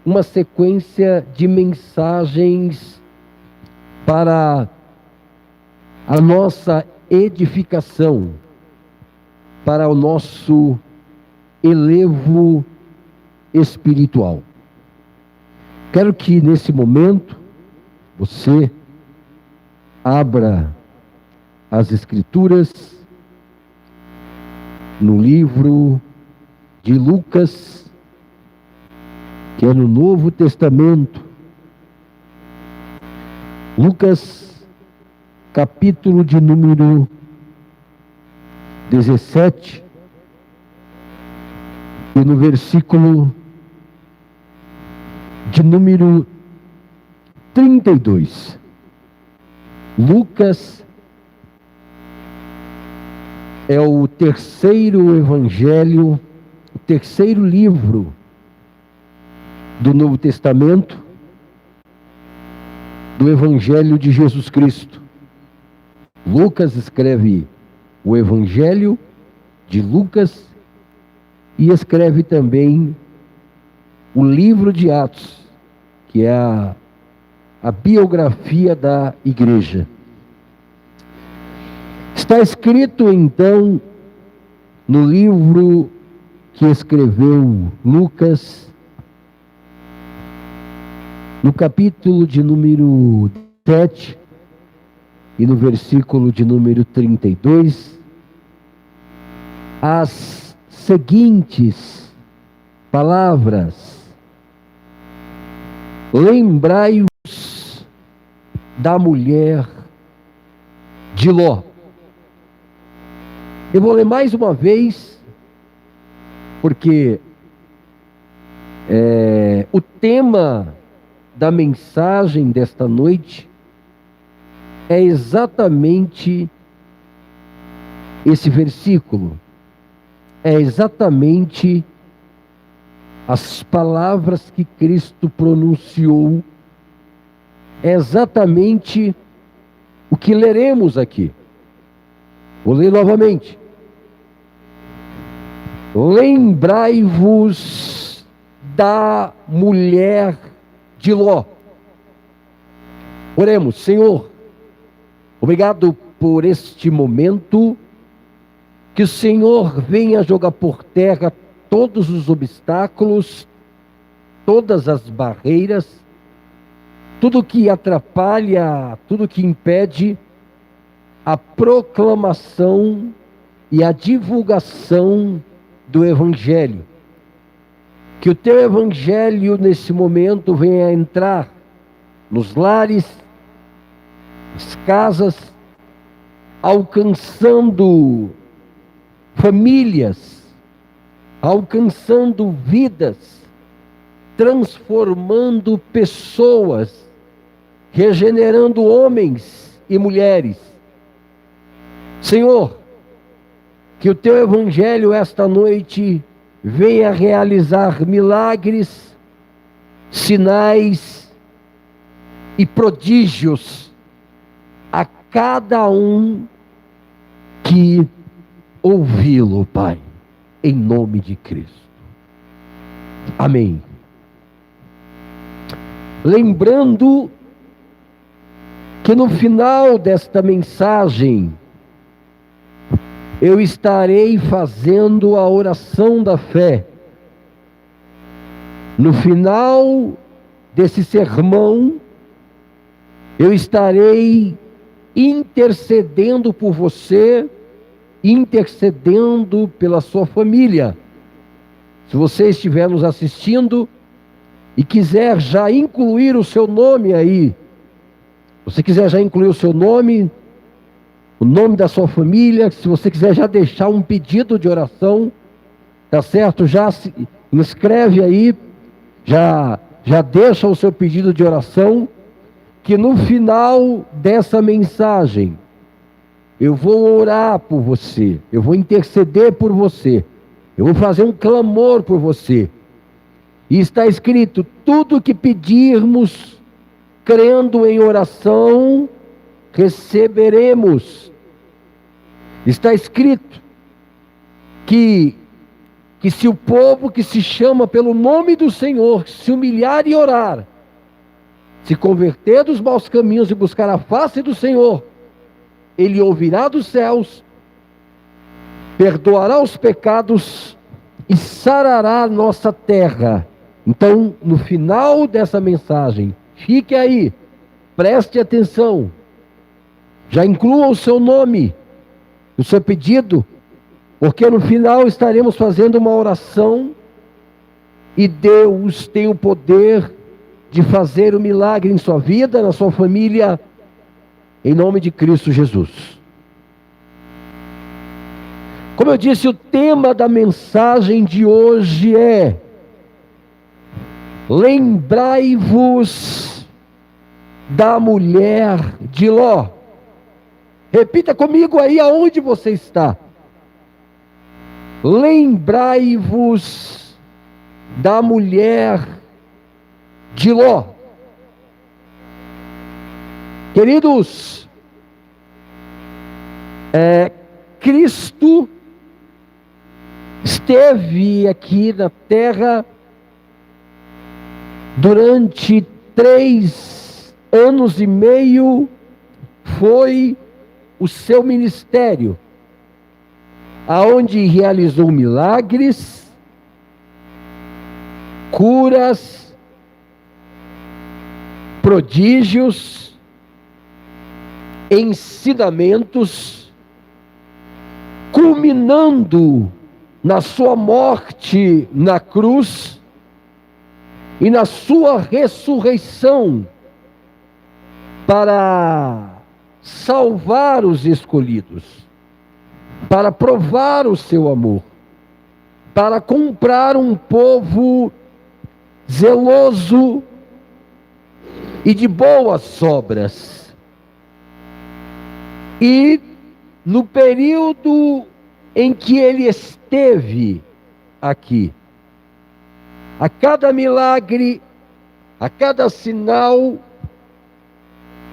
uma sequência de mensagens para a nossa edificação, para o nosso elevo espiritual. Quero que nesse momento você abra as Escrituras no livro de Lucas, que é no Novo Testamento. Lucas, capítulo de número 17, e no versículo de número 32. Lucas é o terceiro evangelho, o terceiro livro do Novo Testamento, do Evangelho de Jesus Cristo. Lucas escreve o Evangelho de Lucas e escreve também o livro de Atos, que é a biografia da igreja. Está escrito então no livro que escreveu Lucas, no capítulo de número 7 e no versículo de número 32, as seguintes palavras: lembrai-vos da mulher de Ló. Eu vou ler mais uma vez, porque o tema da mensagem desta noite é exatamente esse versículo, é exatamente as palavras que Cristo pronunciou, é exatamente o que leremos aqui. Vou ler novamente. Lembrai-vos da mulher de Ló. Oremos. Senhor, obrigado por este momento, que o Senhor venha jogar por terra todos os obstáculos, todas as barreiras, tudo que atrapalha, tudo que impede a proclamação e a divulgação do Evangelho. Que o teu Evangelho nesse momento venha entrar nos lares, nas casas, alcançando famílias, alcançando vidas, transformando pessoas, regenerando homens e mulheres. Senhor, que o teu Evangelho esta noite venha realizar milagres, sinais e prodígios a cada um que ouvi-lo, Pai, em nome de Cristo. Amém. Lembrando que no final desta mensagem eu estarei fazendo a oração da fé. No final desse sermão, eu estarei intercedendo por você, intercedendo pela sua família. Se você estiver nos assistindo e quiser já incluir o seu nome aí, se você quiser já incluir o seu nome, o nome da sua família, se você quiser já deixar um pedido de oração, tá certo? Já se inscreve aí, já deixa o seu pedido de oração, que no final dessa mensagem eu vou orar por você, eu vou interceder por você, eu vou fazer um clamor por você. E está escrito: tudo que pedirmos, crendo em oração, receberemos. Está escrito que que se o povo que se chama pelo nome do Senhor se humilhar e orar, se converter dos maus caminhos e buscar a face do Senhor, Ele ouvirá dos céus, perdoará os pecados e sarará a nossa terra. Então, no final dessa mensagem, fique aí, preste atenção, já inclua o seu nome, o seu pedido, porque no final estaremos fazendo uma oração e Deus tem o poder de fazer o milagre em sua vida, na sua família, em nome de Cristo Jesus. Como eu disse, o tema da mensagem de hoje é: lembrai-vos da mulher de Ló. Repita comigo aí aonde você está. Lembrai-vos da mulher de Ló. Queridos, Cristo esteve aqui na terra durante 3 anos e meio, foi o seu ministério, aonde realizou milagres, curas, prodígios, ensinamentos, culminando na sua morte na cruz e na sua ressurreição para salvar os escolhidos, para provar o seu amor, para comprar um povo zeloso e de boas obras. E no período em que ele esteve aqui, a cada milagre, a cada sinal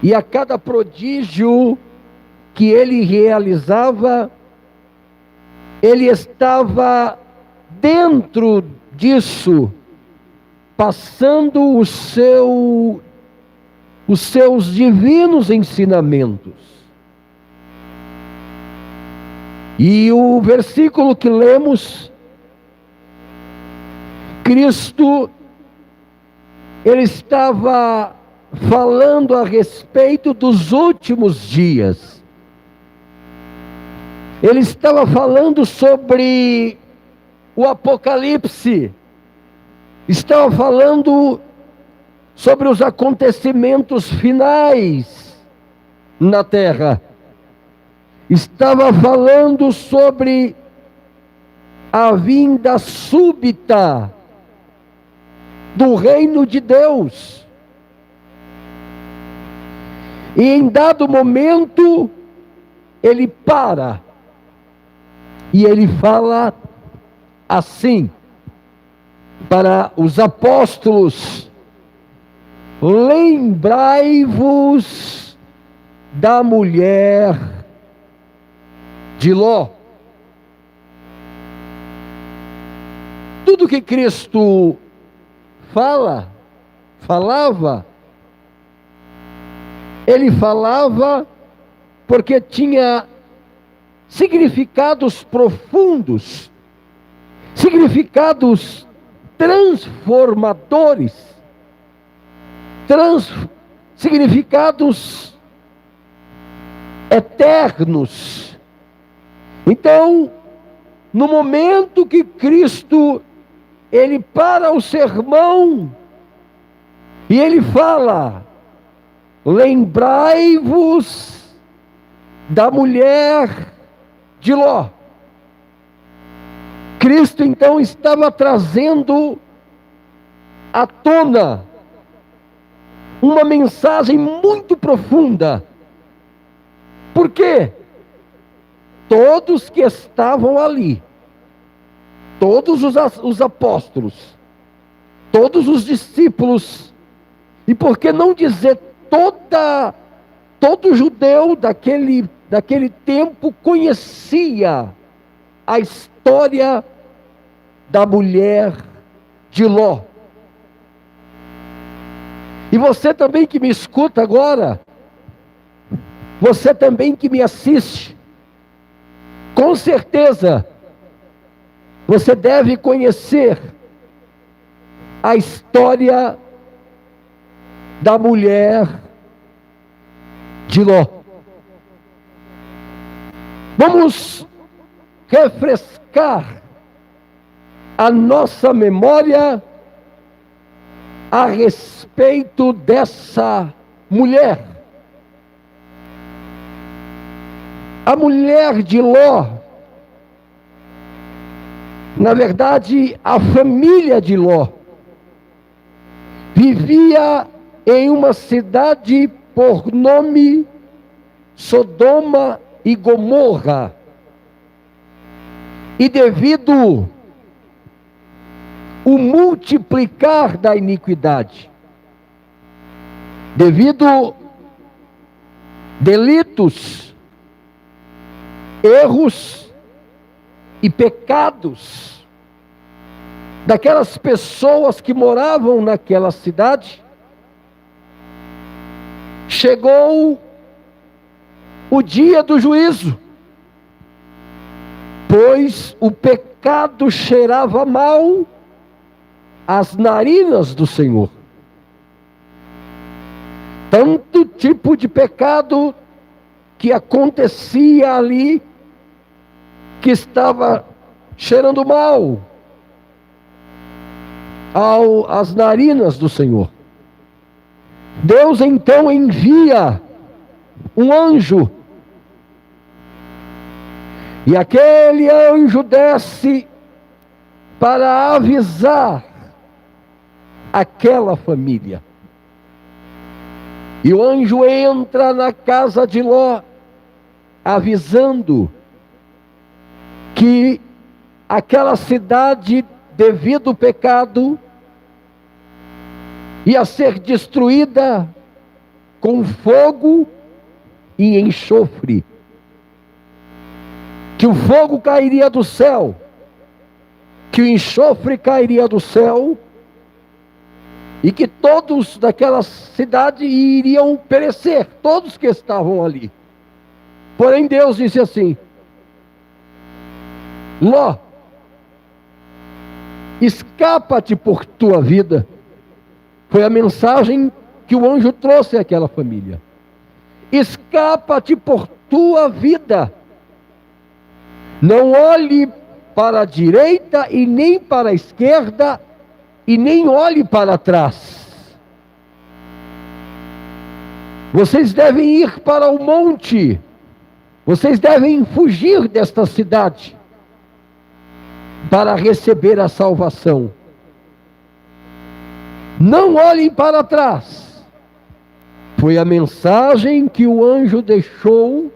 e a cada prodígio que ele realizava, ele estava dentro disso, passando os seus divinos ensinamentos. E o versículo que lemos, Cristo, ele estava falando a respeito dos últimos dias. Ele estava falando sobre o Apocalipse. Estava falando sobre os acontecimentos finais na terra. Estava falando sobre a vinda súbita do reino de Deus. E em dado momento, ele para e ele fala assim para os apóstolos: lembrai-vos da mulher de Ló. Tudo que Cristo falava, ele falava porque tinha significados profundos, significados transformadores, significados eternos. Então, no momento que Cristo, ele para o sermão e ele fala: lembrai-vos da mulher de Ló. Cristo então estava trazendo à tona uma mensagem muito profunda. Por quê? Todos que estavam ali, todos os apóstolos, todos os discípulos, e por que não dizer todo judeu daquele tempo conhecia a história da mulher de Ló. E você também que me escuta agora, você também que me assiste, com certeza, você deve conhecer a história da mulher de Ló. Vamos refrescar a nossa memória a respeito dessa mulher. A mulher de Ló, na verdade, a família de Ló, vivia em uma cidade por nome Sodoma e Gomorra. E devido o multiplicar da iniquidade, devido delitos, erros e pecados daquelas pessoas que moravam naquela cidade, chegou o dia do juízo, pois o pecado cheirava mal às narinas do Senhor. Tanto tipo de pecado que acontecia ali, que estava cheirando mal às narinas do Senhor. Deus então envia um anjo, e aquele anjo desce para avisar aquela família. E o anjo entra na casa de Ló, avisando que aquela cidade, devido ao pecado, ia ser destruída com fogo e enxofre. Que o fogo cairia do céu, que o enxofre cairia do céu, e que todos daquela cidade iriam perecer, todos que estavam ali. Porém Deus disse assim: Ló, escapa-te por tua vida. Foi a mensagem que o anjo trouxe àquela família. Escapa-te por tua vida. Não olhe para a direita e nem para a esquerda, e nem olhe para trás. Vocês devem ir para o monte. Vocês devem fugir desta cidade para receber a salvação. Não olhem para trás. Foi a mensagem que o anjo deixou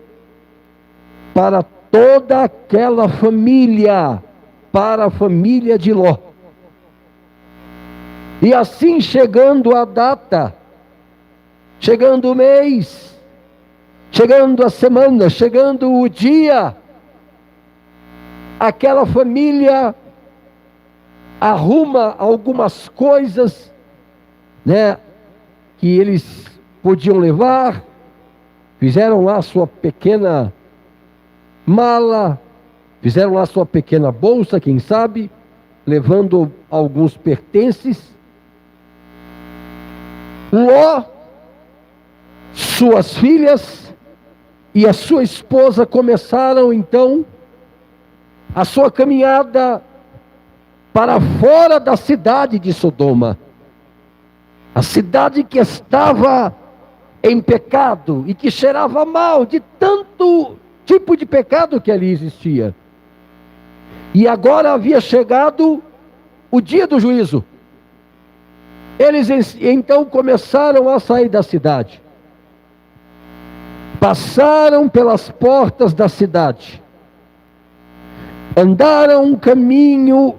para toda aquela família, para a família de Ló. E assim, chegando a data, chegando o mês, chegando a semana, chegando o dia, aquela família arruma algumas coisas, que eles podiam levar, fizeram lá sua pequena mala, fizeram lá sua pequena bolsa, quem sabe, levando alguns pertences. Ló, suas filhas e a sua esposa começaram então a sua caminhada para fora da cidade de Sodoma, a cidade que estava em pecado e que cheirava mal de tanto tipo de pecado que ali existia. E agora havia chegado o dia do juízo. Eles então começaram a sair da cidade. Passaram pelas portas da cidade. Andaram um caminho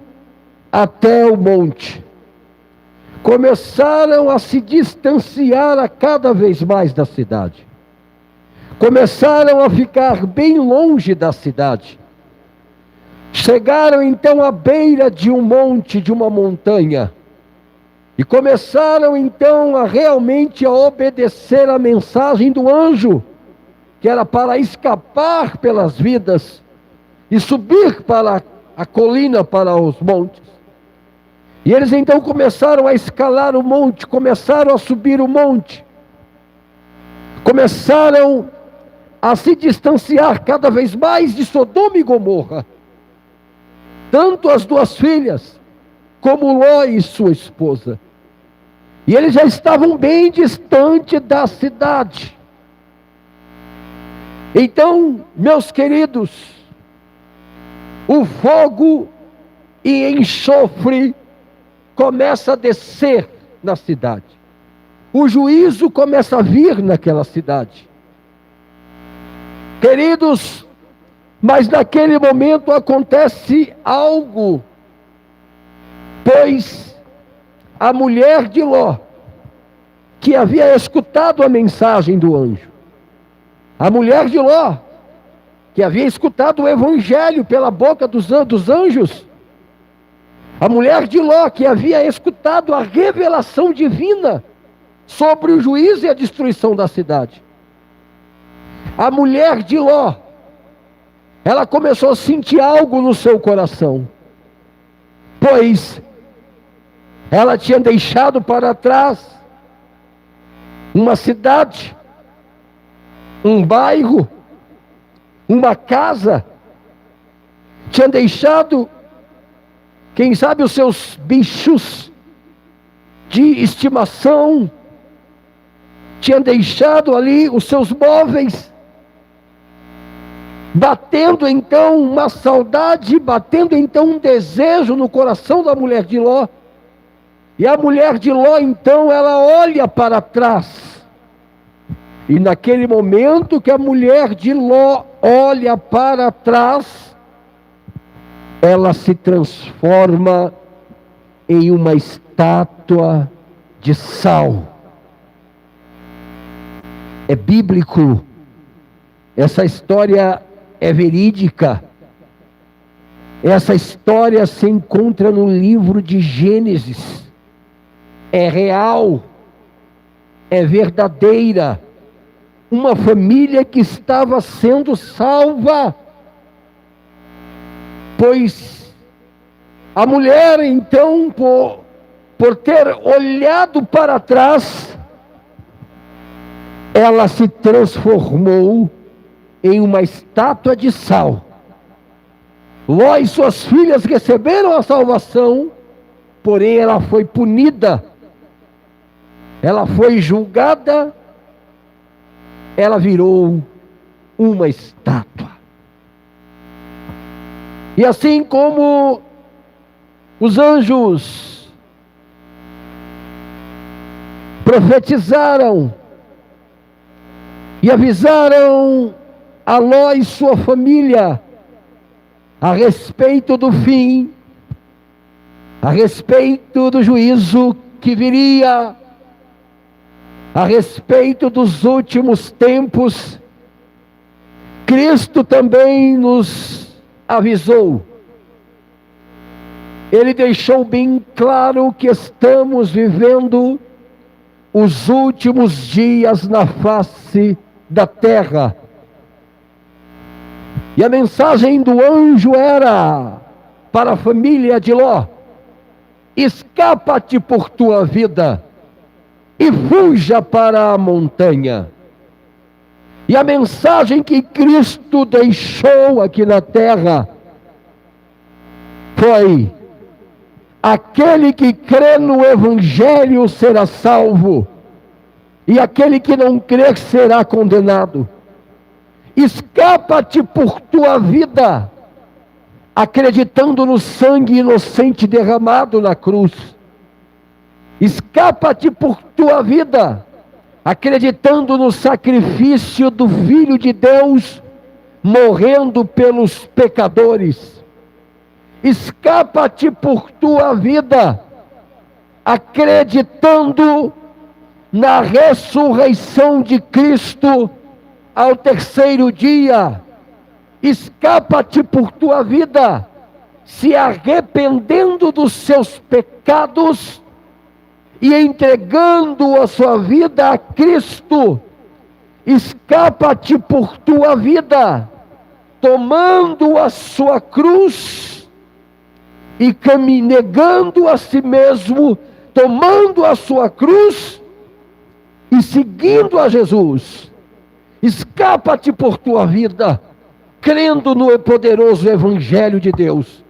até o monte. Começaram a se distanciar a cada vez mais da cidade. Começaram a ficar bem longe da cidade. Chegaram então à beira de um monte, de uma montanha, e começaram então a realmente a obedecer a mensagem do anjo, que era para escapar pelas vidas e subir para a colina, para os montes. E eles então começaram a escalar o monte, começaram a subir o monte, começaram a se distanciar cada vez mais de Sodoma e Gomorra. Tanto as duas filhas, como Ló e sua esposa. E eles já estavam bem distante da cidade. Então, meus queridos, o fogo e enxofre começa a descer na cidade. O juízo começa a vir naquela cidade. Queridos, mas naquele momento acontece algo, pois a mulher de Ló, que havia escutado a mensagem do anjo, a mulher de Ló, que havia escutado o evangelho pela boca dos anjos, a mulher de Ló, que havia escutado a revelação divina sobre o juízo e a destruição da cidade, a mulher de Ló, ela começou a sentir algo no seu coração, pois ela tinha deixado para trás uma cidade, um bairro, uma casa, tinha deixado, quem sabe, os seus bichos de estimação, tinha deixado ali os seus móveis, batendo então uma saudade, batendo então um desejo no coração da mulher de Ló. E a mulher de Ló então, ela olha para trás, e naquele momento que a mulher de Ló olha para trás, ela se transforma em uma estátua de sal. É bíblico, essa história é verídica. Essa história se encontra no livro de Gênesis. É real, é verdadeira. Uma família que estava sendo salva, pois a mulher então, por ter olhado para trás, ela se transformou em uma estátua de sal. Ló e suas filhas receberam a salvação, porém ela foi punida, ela foi julgada, ela virou uma estátua. E assim como os anjos profetizaram e avisaram a Ló e sua família a respeito do fim, a respeito do juízo que viria, a respeito dos últimos tempos, Cristo também nos avisou. Ele deixou bem claro que estamos vivendo os últimos dias na face da terra. E a mensagem do anjo era para a família de Ló: escapa-te por tua vida e fuja para a montanha. E a mensagem que Cristo deixou aqui na terra foi: aquele que crê no Evangelho será salvo, e aquele que não crer será condenado. Escapa-te por tua vida, acreditando no sangue inocente derramado na cruz. Escapa-te por tua vida, acreditando no sacrifício do Filho de Deus, morrendo pelos pecadores. Escapa-te por tua vida, acreditando na ressurreição de Cristo ao terceiro dia. Escapa-te por tua vida, se arrependendo dos seus pecados e entregando a sua vida a Cristo, escapa-te por tua vida, tomando a sua cruz e negando a si mesmo, tomando a sua cruz e seguindo a Jesus. Escapa-te por tua vida, crendo no poderoso Evangelho de Deus.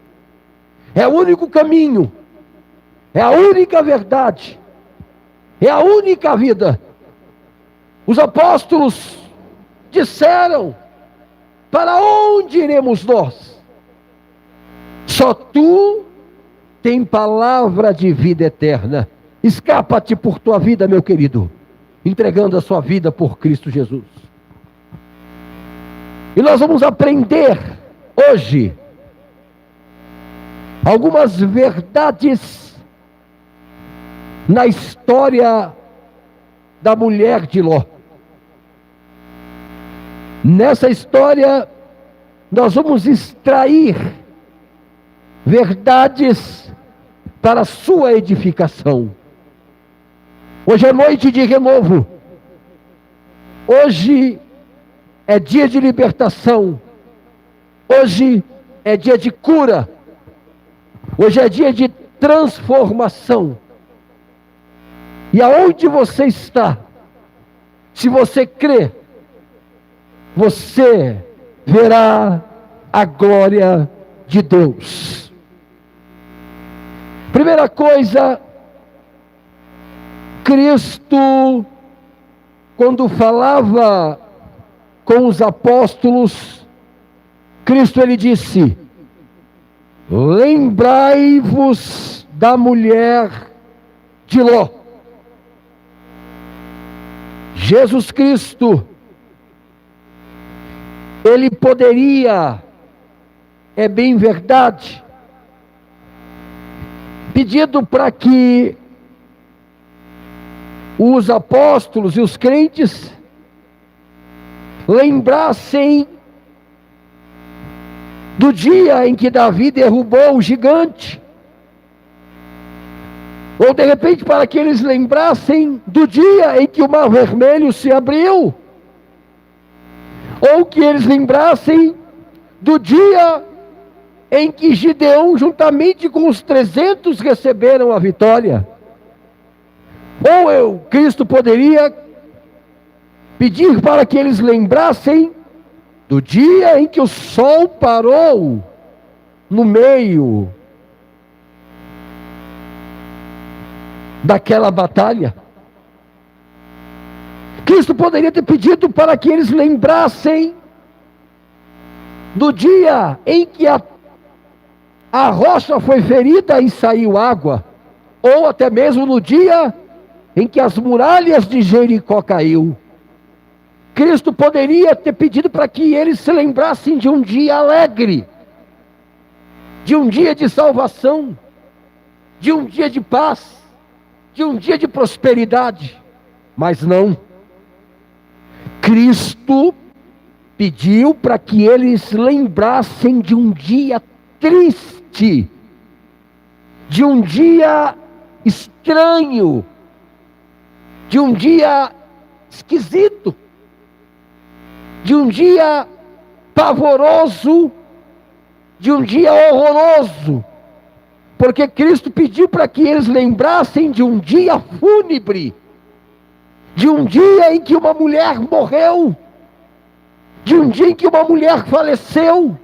É o único caminho, é a única verdade, é a única vida. Os apóstolos disseram: para onde iremos nós? Só tu tem palavra de vida eterna. Escapa-te por tua vida, meu querido, entregando a sua vida por Cristo Jesus. E nós vamos aprender hoje algumas verdades na história da mulher de Ló. Nessa história, nós vamos extrair verdades para a sua edificação. Hoje é noite de renovo. Hoje é dia de libertação. Hoje é dia de cura. Hoje é dia de transformação. E aonde você está, se você crê, você verá a glória de Deus. Primeira coisa, Cristo, quando falava com os apóstolos, Cristo ele disse: lembrai-vos da mulher de Ló. Jesus Cristo, ele poderia, é bem verdade, pedido para que os apóstolos e os crentes lembrassem do dia em que Davi derrubou o gigante, ou de repente para que eles lembrassem do dia em que o Mar Vermelho se abriu, ou que eles lembrassem do dia em que Gideão, juntamente com os 300, receberam a vitória. Ou Cristo poderia pedir para que eles lembrassem do dia em que o sol parou no meio daquela batalha. Cristo poderia ter pedido para que eles lembrassem do dia em que a rocha foi ferida e saiu água, ou até mesmo no dia em que as muralhas de Jericó caiu. Cristo poderia ter pedido para que eles se lembrassem de um dia alegre, de um dia de salvação, de um dia de paz, de um dia de prosperidade, mas não. Cristo pediu para que eles lembrassem de um dia triste, de um dia estranho, de um dia esquisito, de um dia pavoroso, de um dia horroroso, porque Cristo pediu para que eles lembrassem de um dia fúnebre, de um dia em que uma mulher morreu, de um dia em que uma mulher faleceu,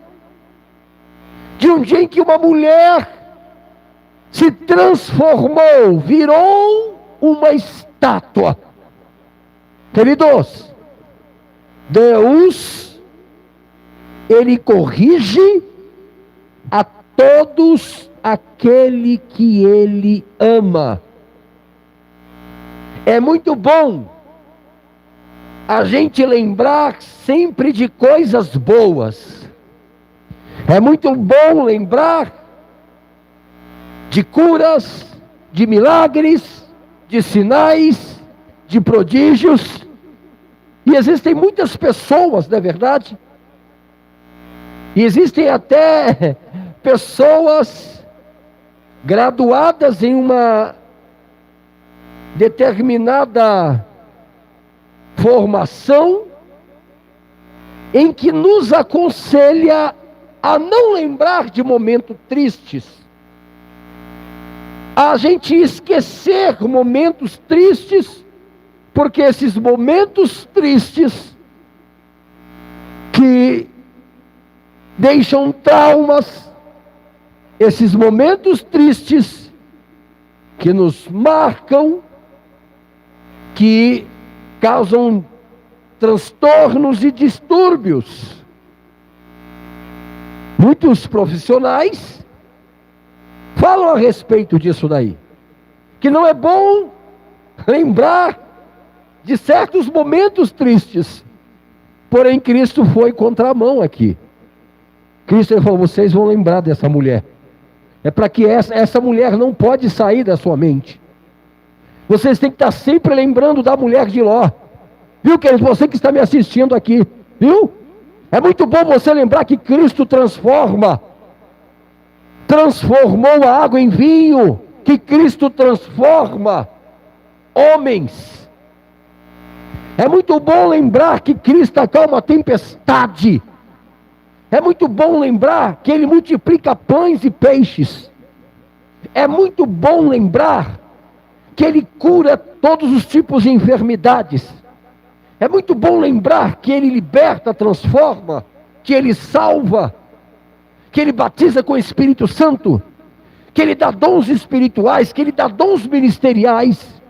de um dia em que uma mulher se transformou, virou uma estátua. Queridos, Deus, Ele corrige a todos aquele que Ele ama. É muito bom a gente lembrar sempre de coisas boas. É muito bom lembrar de curas, de milagres, de sinais, de prodígios. E existem muitas pessoas, não é verdade? E existem até pessoas graduadas em uma determinada formação, em que nos aconselha a não lembrar de momentos tristes, a gente esquecer momentos tristes, porque esses momentos tristes que deixam traumas, esses momentos tristes que nos marcam, que causam transtornos e distúrbios. Muitos profissionais falam a respeito disso daí, que não é bom lembrar de certos momentos tristes. Porém, Cristo foi contramão aqui. Cristo falou: vocês vão lembrar dessa mulher. É para que essa mulher não pode sair da sua mente. Vocês têm que estar sempre lembrando da mulher de Ló. Viu, querido? Você que está me assistindo aqui, viu? É muito bom você lembrar que Cristo transformou a água em vinho, que Cristo transforma homens. É muito bom lembrar que Cristo acalma a tempestade. É muito bom lembrar que Ele multiplica pães e peixes. É muito bom lembrar que Ele cura todos os tipos de enfermidades. É muito bom lembrar que Ele liberta, transforma, que Ele salva, que Ele batiza com o Espírito Santo, que Ele dá dons espirituais, que Ele dá dons ministeriais.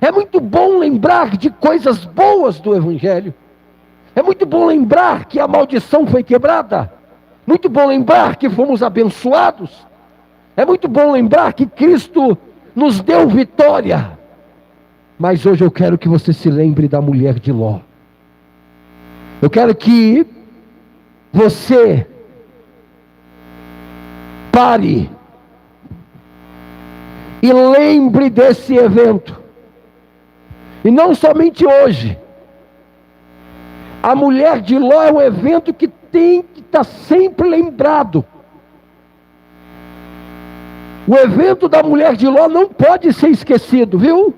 É muito bom lembrar de coisas boas do Evangelho. É muito bom lembrar que a maldição foi quebrada. Muito bom lembrar que fomos abençoados. É muito bom lembrar que Cristo nos deu vitória. Mas hoje eu quero que você se lembre da mulher de Ló. Eu quero que você pare e lembre desse evento. E não somente hoje. A mulher de Ló é um evento que tem que estar sempre lembrado. O evento da mulher de Ló não pode ser esquecido, viu?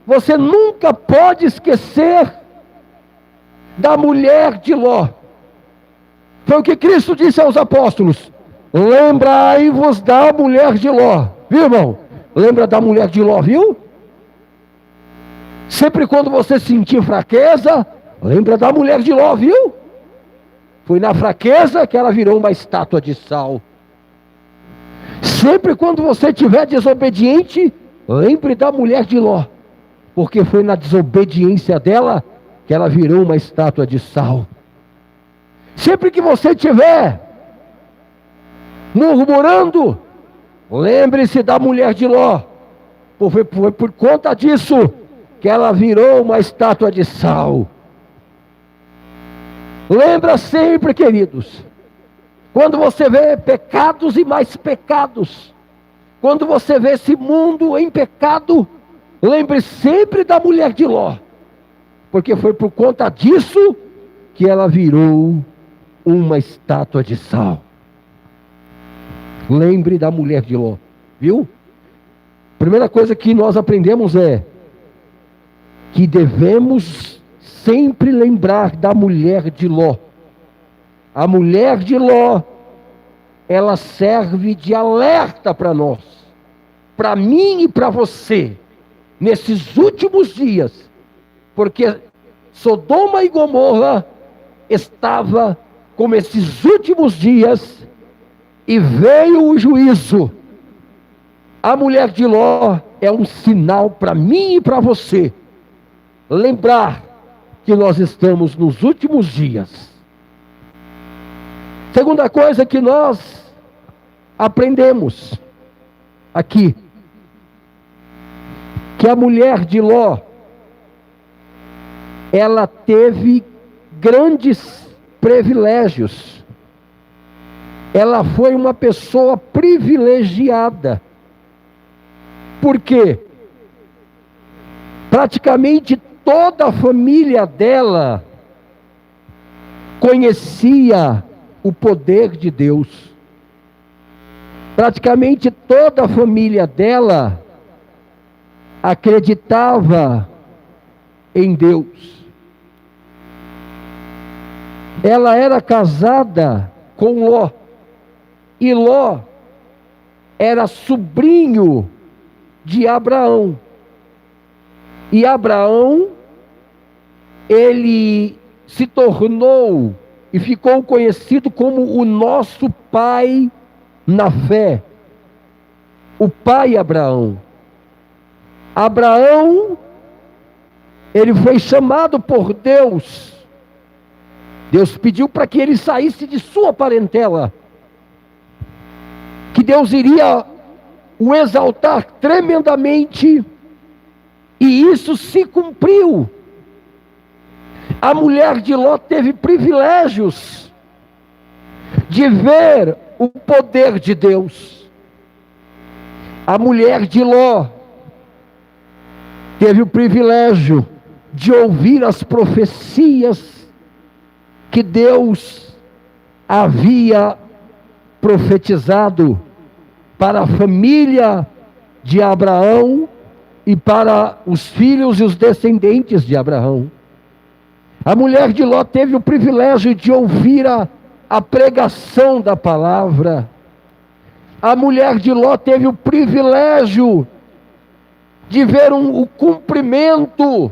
Você nunca pode esquecer da mulher de Ló. Foi o que Cristo disse aos apóstolos: lembrai-vos da mulher de Ló. Viu, irmão? Lembra da mulher de Ló, viu? Sempre quando você sentir fraqueza, lembra da mulher de Ló, viu? Foi na fraqueza que ela virou uma estátua de sal. Sempre quando você estiver desobediente, lembre da mulher de Ló, porque foi na desobediência dela que ela virou uma estátua de sal. Sempre que você estiver murmurando, lembre-se da mulher de Ló, foi por conta disso que ela virou uma estátua de sal. Lembra sempre, queridos, quando você vê pecados e mais pecados, quando você vê esse mundo em pecado, lembre sempre da mulher de Ló, porque foi por conta disso que ela virou uma estátua de sal. Lembre da mulher de Ló, viu? Primeira coisa que nós aprendemos é que devemos sempre lembrar da mulher de Ló. A mulher de Ló, ela serve de alerta para nós, para mim e para você, nesses últimos dias, porque Sodoma e Gomorra estava como esses últimos dias, e veio o juízo. A mulher de Ló é um sinal para mim e para você, lembrar que nós estamos nos últimos dias. Segunda coisa que nós aprendemos aqui, que a mulher de Ló, ela teve grandes privilégios. Ela foi uma pessoa privilegiada. Por quê? Praticamente toda a família dela conhecia o poder de Deus. Praticamente toda a família dela acreditava em Deus. Ela era casada com Ló, e Ló era sobrinho de Abraão. E Abraão, ele se tornou e ficou conhecido como o nosso pai na fé. O pai Abraão. Abraão, ele foi chamado por Deus. Deus pediu para que ele saísse de sua parentela, que Deus iria o exaltar tremendamente, e isso se cumpriu. A mulher de Ló teve privilégios de ver o poder de Deus. A mulher de Ló teve o privilégio de ouvir as profecias que Deus havia profetizado para a família de Abraão e para os filhos e os descendentes de Abraão. A mulher de Ló teve o privilégio de ouvir a pregação da palavra. A mulher de Ló teve o privilégio de ver o cumprimento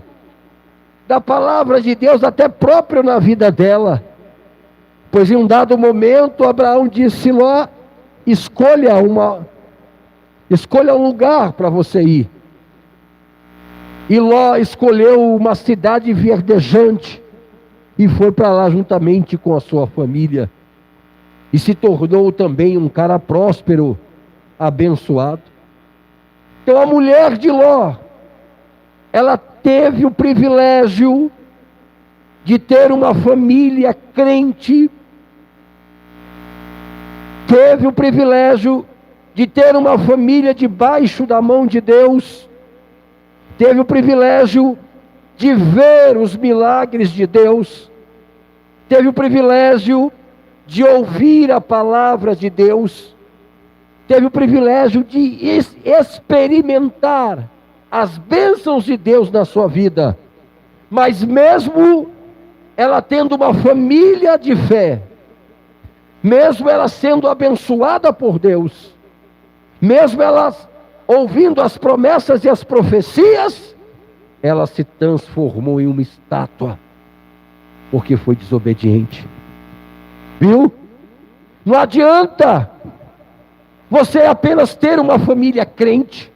da palavra de Deus, até próprio na vida dela. Pois em um dado momento, Abraão disse: Ló, escolha um lugar para você ir. E Ló escolheu uma cidade verdejante e foi para lá juntamente com a sua família, e se tornou também um cara próspero, abençoado. Então a mulher de Ló, ela teve o privilégio de ter uma família crente, teve o privilégio de ter uma família debaixo da mão de Deus, teve o privilégio de ver os milagres de Deus, teve o privilégio de ouvir a palavra de Deus, teve o privilégio de experimentar as bênçãos de Deus na sua vida. Mas mesmo ela tendo uma família de fé, mesmo ela sendo abençoada por Deus, mesmo ela ouvindo as promessas e as profecias, ela se transformou em uma estátua, porque foi desobediente. Viu? Não adianta você apenas ter uma família crente,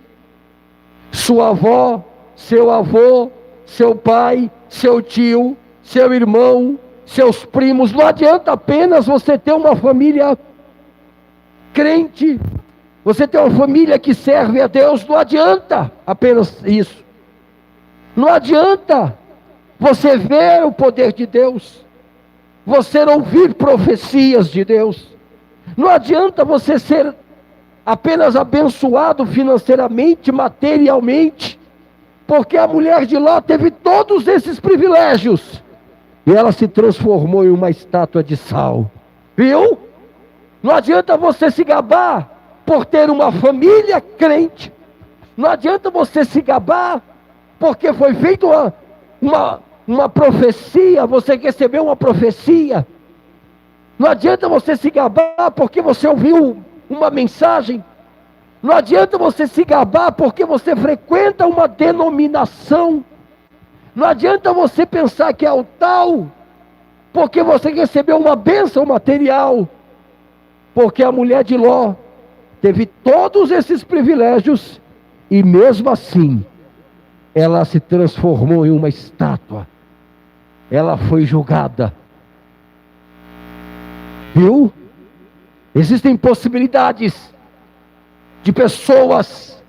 sua avó, seu avô, seu pai, seu tio, seu irmão, seus primos. Não adianta apenas você ter uma família crente, você ter uma família que serve a Deus. Não adianta apenas isso. Não adianta você ver o poder de Deus, você ouvir profecias de Deus. Não adianta você ser apenas abençoado financeiramente, materialmente, porque a mulher de Ló teve todos esses privilégios e ela se transformou em uma estátua de sal. Viu? Não adianta você se gabar por ter uma família crente. Não adianta você se gabar porque foi feita uma profecia, você recebeu uma profecia. Não adianta você se gabar porque você ouviu uma mensagem. Não adianta você se gabar porque você frequenta uma denominação. Não adianta você pensar que é o tal porque você recebeu uma bênção material. Porque a mulher de Ló teve todos esses privilégios e mesmo assim ela se transformou em uma estátua. Ela foi julgada. Viu? Existem possibilidades de pessoas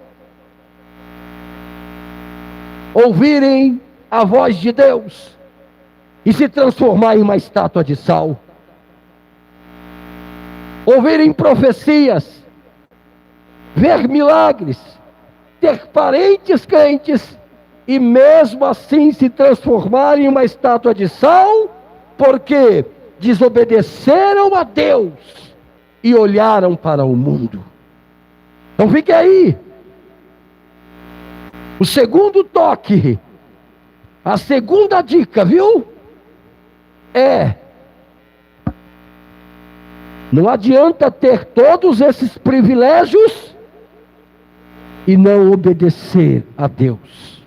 ouvirem a voz de Deus e se transformar em uma estátua de sal. Ouvirem profecias, ver milagres, ter parentes crentes e mesmo assim se transformarem em uma estátua de sal, porque desobedeceram a Deus e olharam para o mundo. Então fique aí. O segundo toque, a segunda dica, viu? Não adianta ter todos esses privilégios e não obedecer a Deus.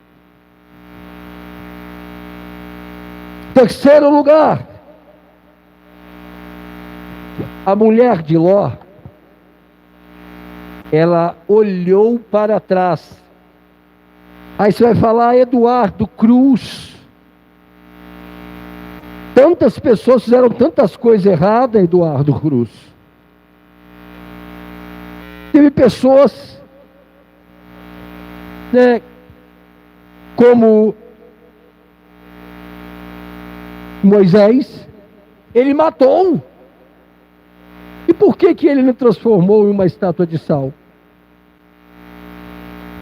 Terceiro lugar, a mulher de Ló, ela olhou para trás. Aí você vai falar, Eduardo Cruz. Tantas pessoas fizeram tantas coisas erradas, Eduardo Cruz. Teve pessoas, como Moisés, ele matou. E por que ele não transformou em uma estátua de sal?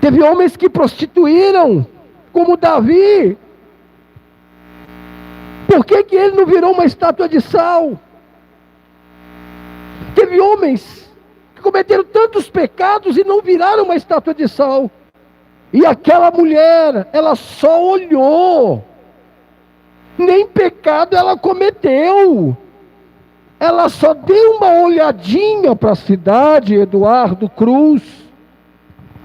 Teve homens que prostituíram, como Davi. Por que ele não virou uma estátua de sal? Teve homens que cometeram tantos pecados e não viraram uma estátua de sal. E aquela mulher, ela só olhou. Nem pecado ela cometeu. Ela só deu uma olhadinha para a cidade, Eduardo Cruz,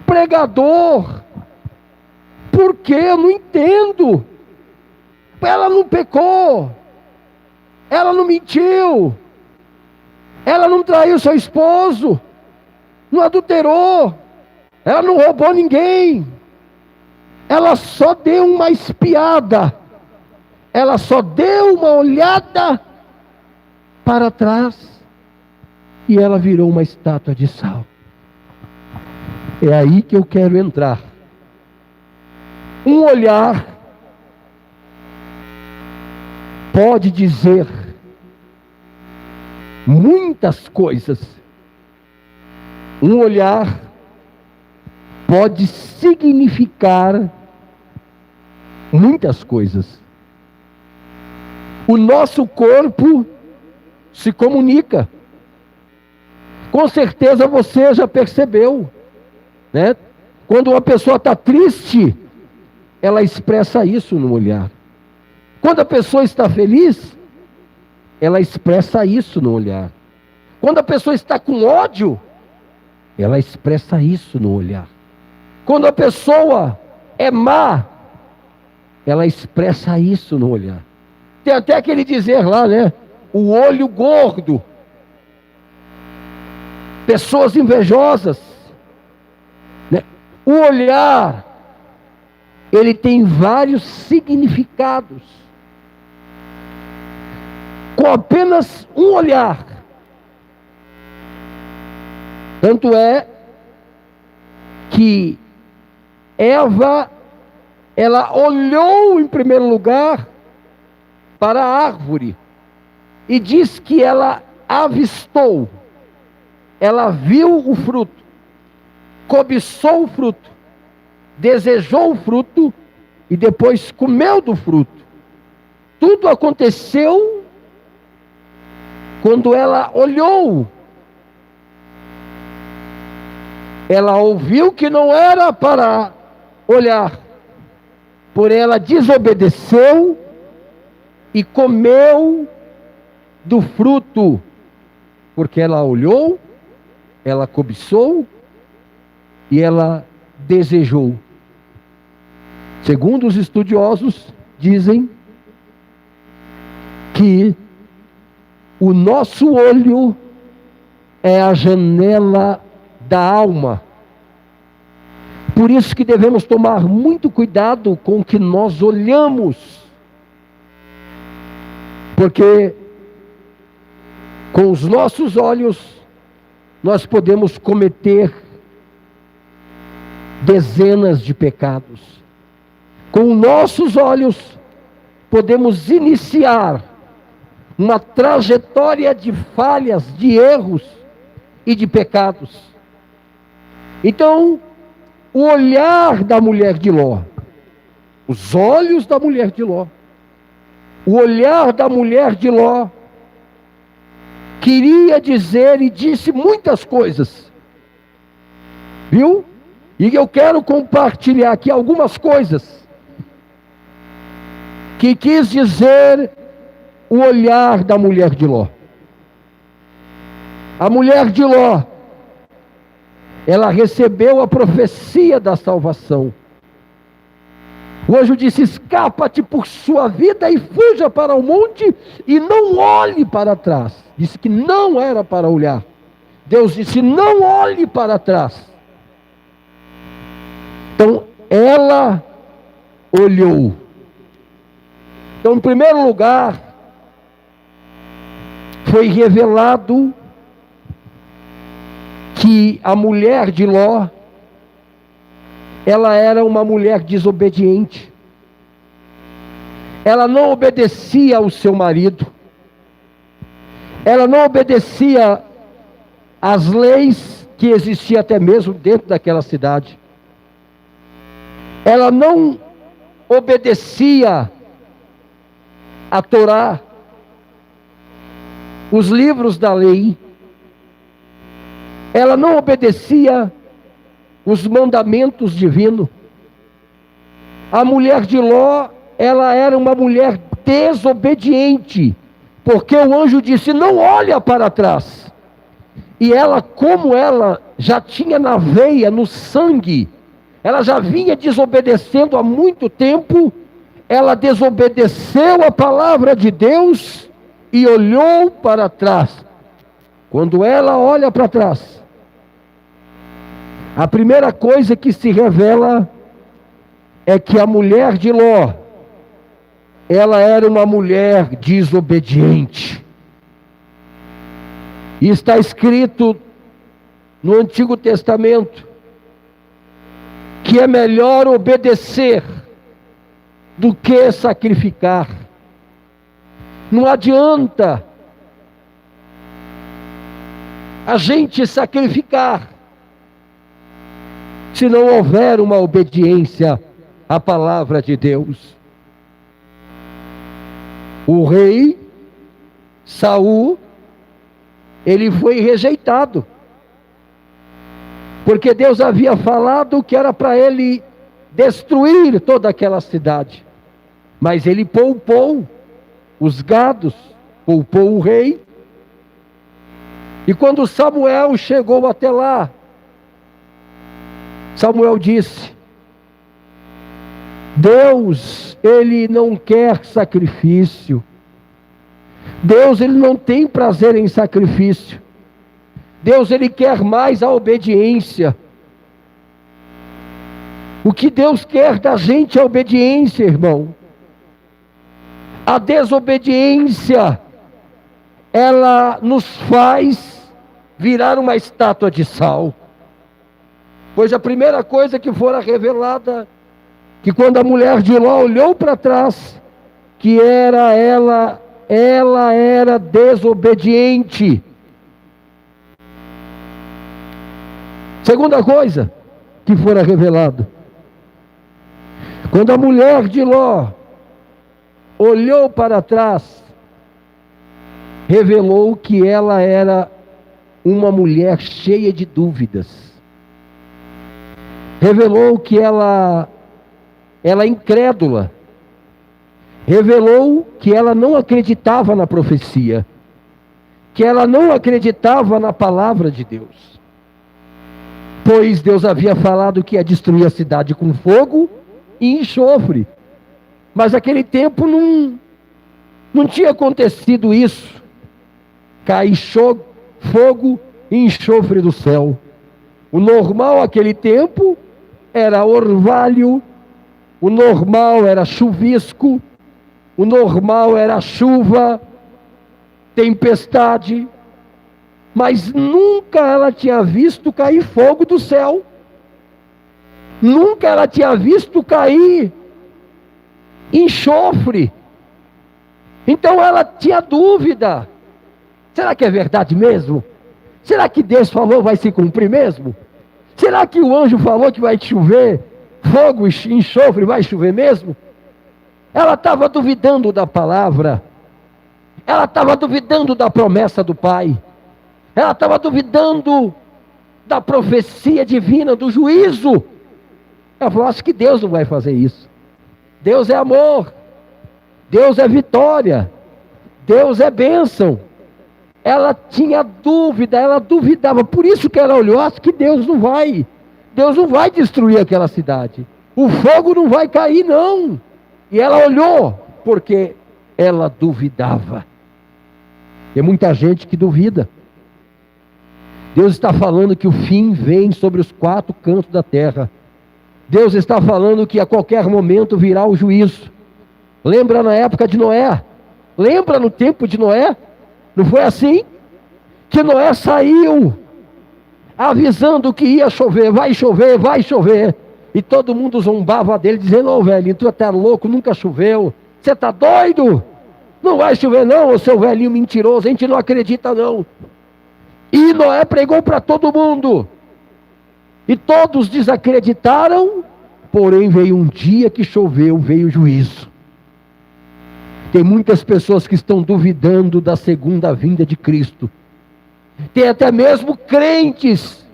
pregador. Por quê? Eu não entendo. Ela não pecou, ela não mentiu, ela não traiu seu esposo, não adulterou, ela não roubou ninguém, ela só deu uma espiada, ela só deu uma olhada para trás e ela virou uma estátua de sal. É aí que eu quero entrar. Um olhar pode dizer muitas coisas. Um olhar pode significar muitas coisas. O nosso corpo se comunica. Com certeza você já percebeu, né? Quando uma pessoa está triste, ela expressa isso no olhar. Quando a pessoa está feliz, ela expressa isso no olhar. Quando a pessoa está com ódio, ela expressa isso no olhar. Quando a pessoa é má, ela expressa isso no olhar. Tem até aquele dizer lá, né? O olho gordo. Pessoas invejosas, né? O olhar, ele tem vários significados. Com apenas um olhar. Tanto é que Eva, ela olhou em primeiro lugar para a árvore e diz que ela avistou, ela viu o fruto, cobiçou o fruto, desejou o fruto e depois comeu do fruto. Tudo aconteceu quando ela olhou. Ela ouviu que não era para olhar, porém ela desobedeceu e comeu do fruto, porque ela olhou, ela cobiçou e ela desejou. Segundo os estudiosos, dizem que o nosso olho é a janela da alma. Por isso que devemos tomar muito cuidado com o que nós olhamos. Porque com os nossos olhos nós podemos cometer dezenas de pecados. Com nossos olhos podemos iniciar uma trajetória de falhas, de erros e de pecados. Então, o olhar da mulher de Ló, os olhos da mulher de Ló, o olhar da mulher de Ló queria dizer e disse muitas coisas. Viu? E eu quero compartilhar aqui algumas coisas que quis dizer o olhar da mulher de Ló. A mulher de Ló, ela recebeu a profecia da salvação. O anjo disse: escapa-te por sua vida e fuja para o monte e não olhe para trás. Disse que não era para olhar. Deus disse: não olhe para trás. Então ela olhou. Então, em primeiro lugar, foi revelado que a mulher de Ló, ela era uma mulher desobediente. Ela não obedecia ao seu marido. Ela não obedecia às leis que existiam até mesmo dentro daquela cidade. Ela não obedecia a Torá, os livros da lei. Ela não obedecia os mandamentos divinos. A mulher de Ló, ela era uma mulher desobediente, porque o anjo disse: não olha para trás. E ela, como ela já tinha na veia, no sangue, ela já vinha desobedecendo há muito tempo, ela desobedeceu a palavra de Deus e olhou para trás. Quando ela olha para trás, a primeira coisa que se revela é que a mulher de Ló, ela era uma mulher desobediente. E está escrito no Antigo Testamento que é melhor obedecer do que sacrificar. Não adianta a gente sacrificar se não houver uma obediência à palavra de Deus. O rei Saul, ele foi rejeitado, porque Deus havia falado que era para ele destruir toda aquela cidade, mas ele poupou os gados, poupou o rei. E quando Samuel chegou até lá, Samuel disse: Deus, ele não quer sacrifício. Deus, ele não tem prazer em sacrifício. Deus, ele quer mais a obediência. O que Deus quer da gente é a obediência, irmão. A desobediência, ela nos faz virar uma estátua de sal. Pois a primeira coisa que fora revelada, que quando a mulher de Ló olhou para trás, que era ela era desobediente. Segunda coisa que fora revelada, quando a mulher de Ló olhou para trás, revelou que ela era uma mulher cheia de dúvidas. Revelou que ela incrédula. Revelou que ela não acreditava na profecia, que ela não acreditava na palavra de Deus. Pois Deus havia falado que ia destruir a cidade com fogo e enxofre. Mas naquele tempo não tinha acontecido isso. Cair fogo e enxofre do céu. O normal naquele tempo era orvalho, o normal era chuvisco, o normal era chuva, tempestade, mas nunca ela tinha visto cair fogo do céu, nunca ela tinha visto cair enxofre. Então ela tinha dúvida: será que é verdade mesmo? Será que Deus falou vai se cumprir mesmo? Será que o anjo falou que vai chover fogo e enxofre, vai chover mesmo? Ela estava duvidando da palavra, ela estava duvidando da promessa do Pai, ela estava duvidando da profecia divina, do juízo. Ela falou: acho que Deus não vai fazer isso. Deus é amor, Deus é vitória, Deus é bênção. Ela tinha dúvida, ela duvidava, por isso que ela olhou: acho que Deus não vai destruir aquela cidade, o fogo não vai cair não. E ela olhou, porque ela duvidava. Tem muita gente que duvida. Deus está falando que o fim vem sobre os quatro cantos da terra. Deus está falando que a qualquer momento virá o juízo. Lembra na época de Noé? Lembra no tempo de Noé? Não foi assim? Que Noé saiu avisando que ia chover, vai chover, vai chover. E todo mundo zombava dele, dizendo: ô velhinho, tu tá louco, nunca choveu. Você tá doido? Não vai chover não, ô seu velhinho mentiroso, a gente não acredita não. E Noé pregou para todo mundo. E todos desacreditaram, porém veio um dia que choveu, veio o juízo. Tem muitas pessoas que estão duvidando da segunda vinda de Cristo. Tem até mesmo crentes,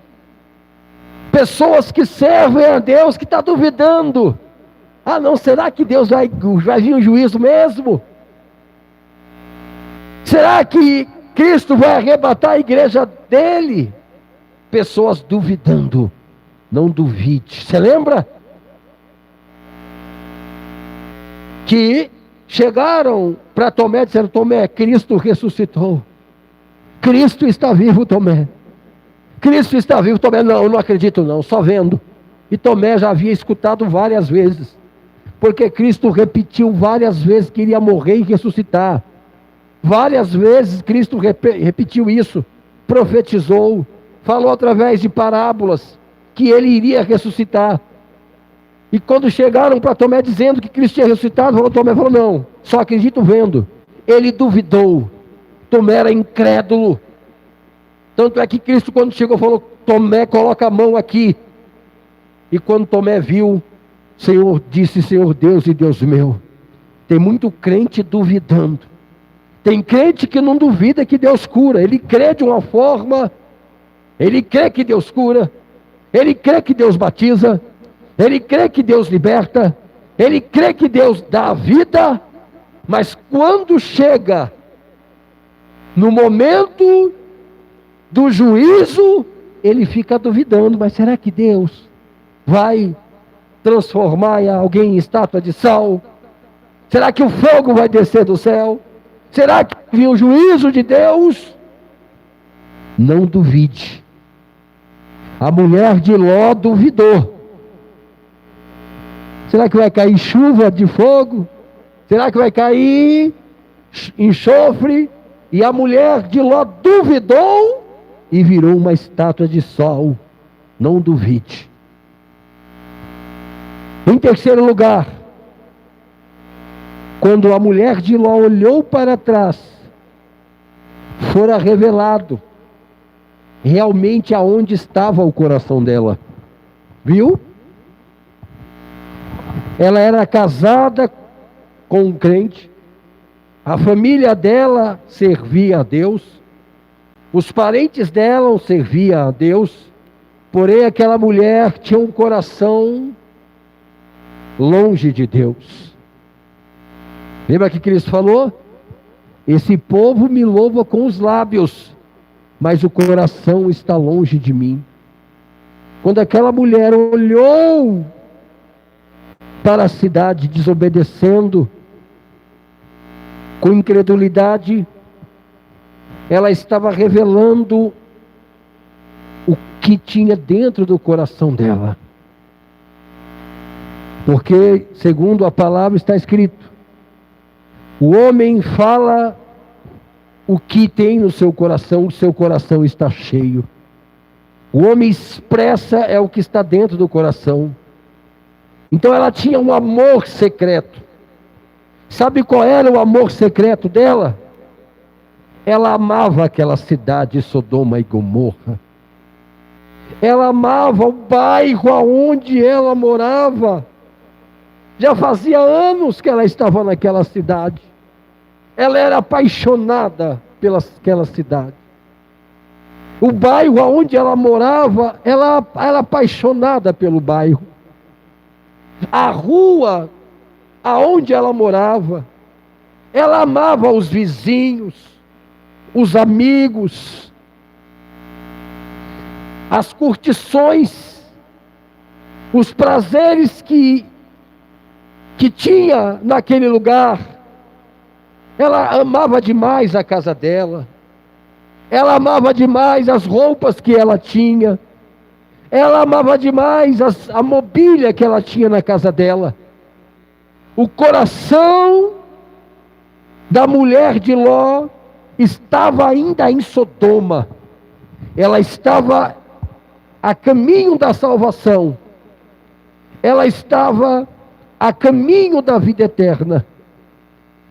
pessoas que servem a Deus, que estão duvidando. Ah não, será que Deus vai vir um juízo mesmo? Será que Cristo vai arrebatar a igreja dele? Pessoas duvidando. Não duvide. Você lembra? Que chegaram para Tomé e disseram: Tomé, Cristo ressuscitou. Cristo está vivo, Tomé. Cristo está vivo, Tomé. Não, eu não acredito não, só vendo. E Tomé já havia escutado várias vezes. Porque Cristo repetiu várias vezes que iria morrer e ressuscitar. Várias vezes Cristo repetiu isso. Profetizou. Falou através de parábolas que ele iria ressuscitar. E quando chegaram para Tomé dizendo que Cristo tinha ressuscitado, Tomé falou: não, só acredito vendo. Ele duvidou. Tomé era incrédulo. Tanto é que Cristo, quando chegou, falou: Tomé, coloca a mão aqui. E quando Tomé viu, Senhor, disse: Senhor Deus e Deus meu. Tem muito crente duvidando. Tem crente que não duvida que Deus cura. Ele crê de uma forma, ele crê que Deus cura, ele crê que Deus batiza, ele crê que Deus liberta, ele crê que Deus dá a vida, mas quando chega no momento do juízo, ele fica duvidando: mas será que Deus vai transformar alguém em estátua de sal? Será que o fogo vai descer do céu? Será que viu o juízo de Deus? Não duvide. A mulher de Ló duvidou. Será que vai cair chuva de fogo? Será que vai cair enxofre? E a mulher de Ló duvidou e virou uma estátua de sal. Não duvide. Em terceiro lugar, quando a mulher de Ló olhou para trás, fora revelado realmente aonde estava o coração dela. Viu? Ela era casada com um crente, a família dela servia a Deus, os parentes dela serviam a Deus, porém aquela mulher tinha um coração longe de Deus. Lembra que Cristo falou? Esse povo me louva com os lábios, mas o coração está longe de mim. Quando aquela mulher olhou para a cidade desobedecendo, com incredulidade, ela estava revelando o que tinha dentro do coração dela. Porque, segundo a palavra está escrito, o homem fala o que tem no seu coração, o seu coração está cheio. O homem expressa é o que está dentro do coração. Então ela tinha um amor secreto. Sabe qual era o amor secreto dela? Ela amava aquela cidade, Sodoma e Gomorra. Ela amava o bairro aonde ela morava. Já fazia anos que ela estava naquela cidade. Ela era apaixonada pelaquela cidade. O bairro onde ela morava, ela era apaixonada pelo bairro. A rua aonde ela morava, ela amava os vizinhos, os amigos, as curtições, os prazeres que tinha naquele lugar. Ela amava demais a casa dela. Ela amava demais as roupas que ela tinha. Ela amava demais a mobília que ela tinha na casa dela. O coração da mulher de Ló estava ainda em Sodoma. Ela estava a caminho da salvação. Ela estava a caminho da vida eterna.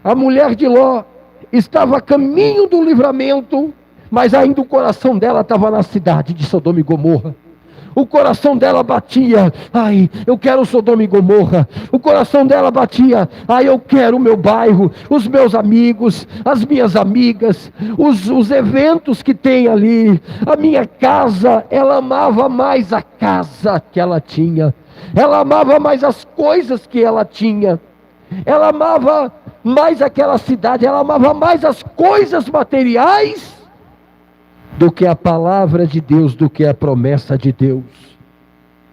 A mulher de Ló estava a caminho do livramento, mas ainda o coração dela estava na cidade de Sodoma e Gomorra. O coração dela batia: ai, eu quero Sodoma e Gomorra. O coração dela batia: ai, eu quero o meu bairro, os meus amigos, as minhas amigas, os eventos que tem ali, a minha casa. Ela amava mais a casa que ela tinha. Ela amava mais as coisas que ela tinha. Ela amava mais aquela cidade. Ela amava mais as coisas materiais do que a palavra de Deus, do que a promessa de Deus.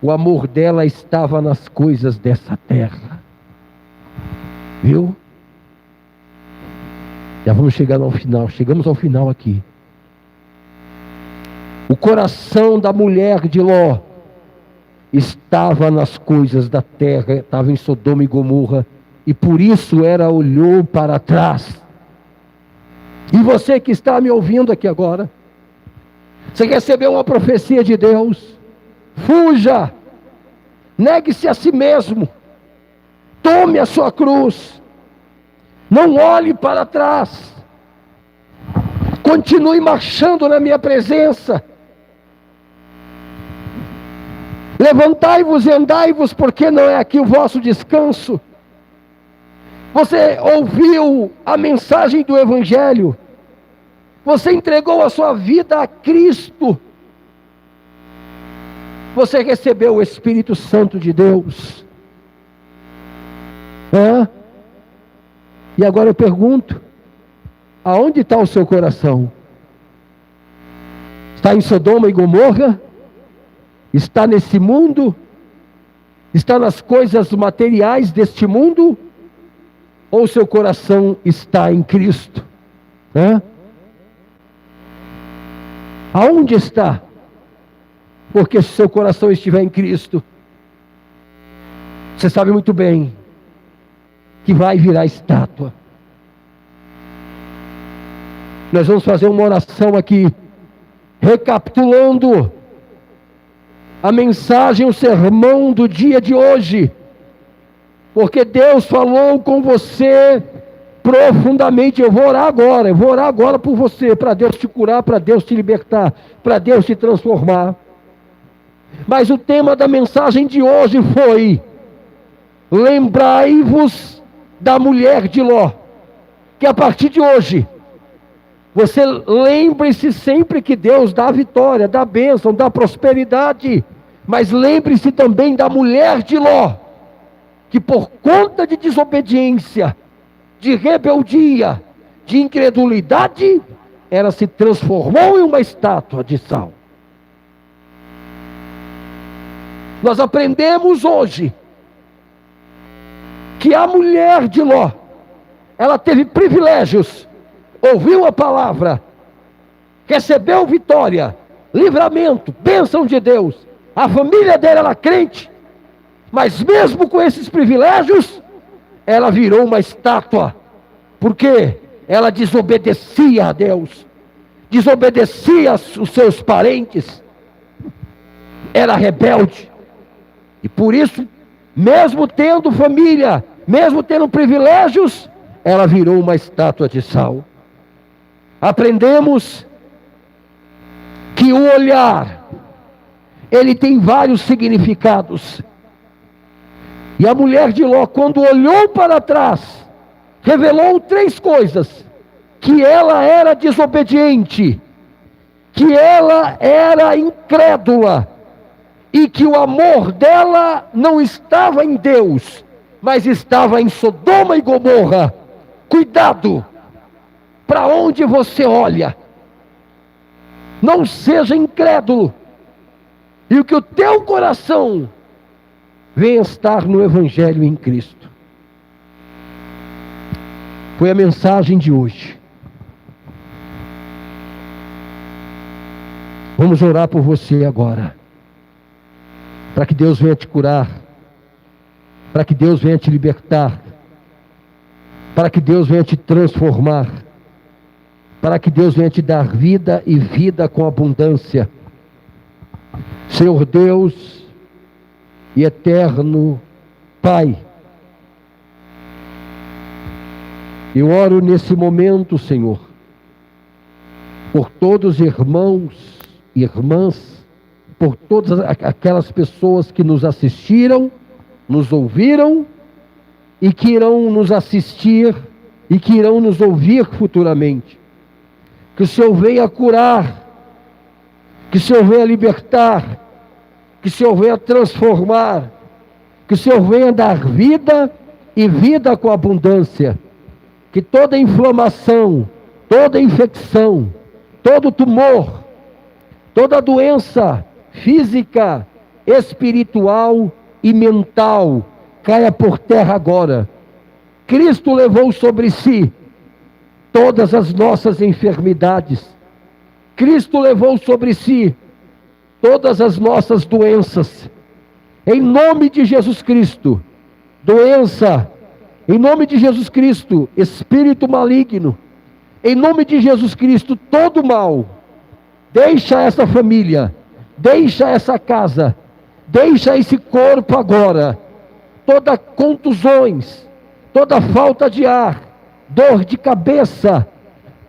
O amor dela estava nas coisas dessa terra. Viu? Já vamos chegar ao final. Chegamos ao final aqui. O coração da mulher de Ló estava nas coisas da terra, estava em Sodoma e Gomorra, e por isso ela olhou para trás. E você que está me ouvindo aqui agora, você recebeu uma profecia de Deus: fuja, negue-se a si mesmo, tome a sua cruz, não olhe para trás, continue marchando na minha presença. Levantai-vos e andai-vos, porque não é aqui o vosso descanso. Você ouviu a mensagem do Evangelho, você entregou a sua vida a Cristo, você recebeu o Espírito Santo de Deus. E agora eu pergunto: aonde está o seu coração? Está em Sodoma e Gomorra? Está nesse mundo? Está nas coisas materiais deste mundo? Ou o seu coração está em Cristo? Aonde está? Porque se seu coração estiver em Cristo, você sabe muito bem que vai virar estátua. Nós vamos fazer uma oração aqui, recapitulando a mensagem, o sermão do dia de hoje, porque Deus falou com você profundamente. Eu vou orar agora por você, para Deus te curar, para Deus te libertar, para Deus te transformar. Mas o tema da mensagem de hoje foi: lembrai-vos da mulher de Ló. Que a partir de hoje, você lembre-se sempre que Deus dá a vitória, dá a bênção, dá a prosperidade. Mas lembre-se também da mulher de Ló, que por conta de desobediência, de rebeldia, de incredulidade, ela se transformou em uma estátua de sal. Nós aprendemos hoje que a mulher de Ló, ela teve privilégios, ouviu a palavra, recebeu vitória, livramento, bênção de Deus. A família dela era crente, mas mesmo com esses privilégios, ela virou uma estátua. Por quê? Ela desobedecia a Deus, desobedecia os seus parentes, era rebelde. E por isso, mesmo tendo família, mesmo tendo privilégios, ela virou uma estátua de sal. Aprendemos que o olhar, ele tem vários significados. E a mulher de Ló, quando olhou para trás, revelou 3 coisas: que ela era desobediente, que ela era incrédula e que o amor dela não estava em Deus, mas estava em Sodoma e Gomorra. Cuidado para onde você olha. Não seja incrédulo, e o que o teu coração venha estar no Evangelho em Cristo. Foi a mensagem de hoje. Vamos orar por você agora, para que Deus venha te curar, para que Deus venha te libertar, para que Deus venha te transformar, para que Deus venha te dar vida e vida com abundância. Senhor Deus e eterno Pai, eu oro nesse momento, Senhor, por todos os irmãos e irmãs, por todas aquelas pessoas que nos assistiram, nos ouviram e que irão nos assistir e que irão nos ouvir futuramente. Que o Senhor venha curar, que o Senhor venha libertar, que o Senhor venha transformar, que o Senhor venha dar vida e vida com abundância. Que toda inflamação, toda infecção, todo tumor, toda doença física, espiritual e mental caia por terra agora. Cristo levou sobre si todas as nossas enfermidades. Cristo levou sobre si todas as nossas doenças. Em nome de Jesus Cristo, doença, em nome de Jesus Cristo, espírito maligno, em nome de Jesus Cristo, todo mal, deixa essa família, deixa essa casa, deixa esse corpo agora. Toda contusões, toda falta de ar, dor de cabeça,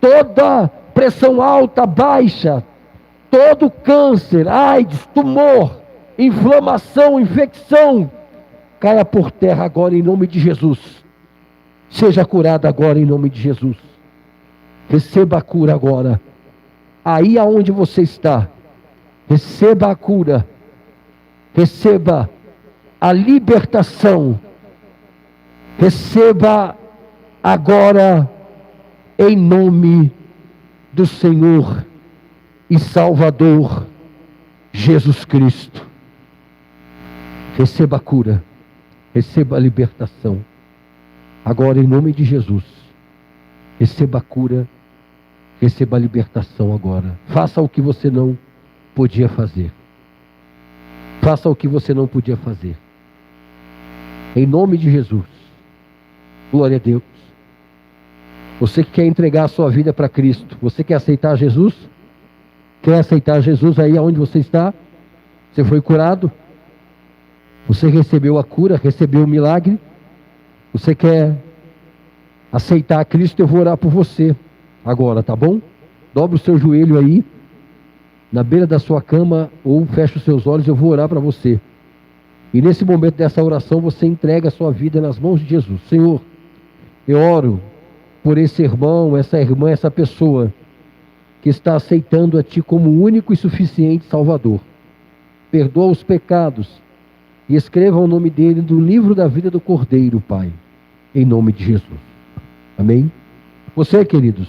toda pressão alta, baixa, todo câncer, AIDS, tumor, inflamação, infecção, caia por terra agora em nome de Jesus. Seja curada agora em nome de Jesus. Receba a cura agora. Aí aonde você está, receba a cura. Receba a libertação. Receba agora em nome do Senhor e Salvador Jesus Cristo. Receba a cura. Receba a libertação. Agora em nome de Jesus. Receba a cura. Receba a libertação agora. Faça o que você não podia fazer. Faça o que você não podia fazer. Em nome de Jesus. Glória a Deus. Você que quer entregar a sua vida para Cristo. Você quer aceitar Jesus? Quer aceitar Jesus aí onde você está? Você foi curado? Você recebeu a cura? Recebeu o milagre? Você quer aceitar Cristo? Eu vou orar por você agora, tá bom? Dobra o seu joelho aí, na beira da sua cama, ou fecha os seus olhos, eu vou orar para você. E nesse momento dessa oração, você entrega a sua vida nas mãos de Jesus. Senhor, eu oro por esse irmão, essa irmã, essa pessoa que está aceitando a Ti como único e suficiente Salvador. Perdoa os pecados e escreva o nome dele no livro da vida do Cordeiro, Pai, em nome de Jesus. Amém? Você, queridos,